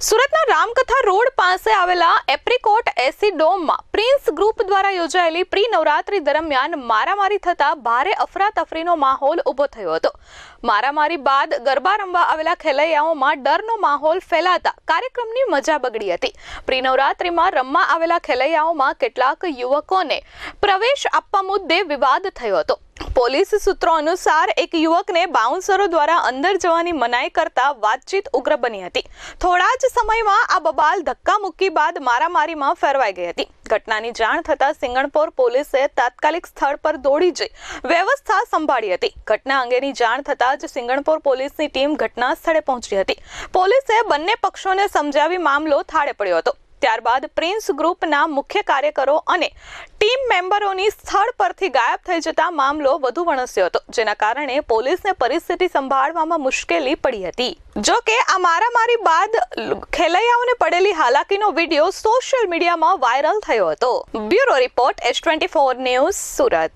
સુરતના રામકથા રોડ પાસે આવેલા એપ્રિકોટ એસી ડોમમાં પ્રિન્સ ગ્રુપ દ્વારા યોજાયેલી પ્રી નવરાત્રી દરમિયાન મારામારી થતા ભારે અફરાતફરીનો માહોલ ઊભો થયો હતો। મારામારી બાદ ગરબા રમવા આવેલા ખેલૈયાઓમાં ડરનો માહોલ ફેલાતા કાર્યક્રમની મજા બગડી હતી। પ્રી નવરાત્રીમાં રમવા આવેલા ખેલૈયાઓમાં કેટલાક યુવકોને પ્રવેશ આપવા મુદ્દે વિવાદ થયો હતો। પોલીસ સૂત્રો અનુસાર એક યુવકને બાઉન્સરો દ્વારા અંદર જવાની મનાઈ કરતા વાતચીત ઉગ્ર બની હતી। થોડા જ સમયમાં આ બબાલ ધક્કા મુક્કી બાદ મારામારીમાં ફેરવાઈ ગઈ હતી। ઘટનાની જાણ થતાં સિંગણપોર પોલીસે તાત્કાલિક સ્થળ પર દોડી જઈ વ્યવસ્થા સંભાળી હતી। ઘટના અંગેની જાણ થતાં જ સિંગણપોર પોલીસની ટીમ ઘટના સ્થળે પહોંચી હતી। પોલીસે બંને પક્ષોને સમજાવી મામલો થાળે પડ્યો હતો। ત્યારબાદ પ્રિન્સ ગ્રુપના મુખ્ય કાર્યકરો અને ટીમ મેમ્બરોની સ્થળ પરથી ગાયબ થઈ જતા મામલો વધુ વણસ્યો હતો, જેના કારણે પોલીસને પરિસ્થિતિ સંભાળવામાં મુશ્કેલી પડી હતી। જો કે આ મારામારી બાદ ખેલૈયાઓને પડેલી હાલાકીનો વિડીયો સોશિયલ મીડિયામાં વાયરલ થયો હતો। Bureau report S24 news, Surat.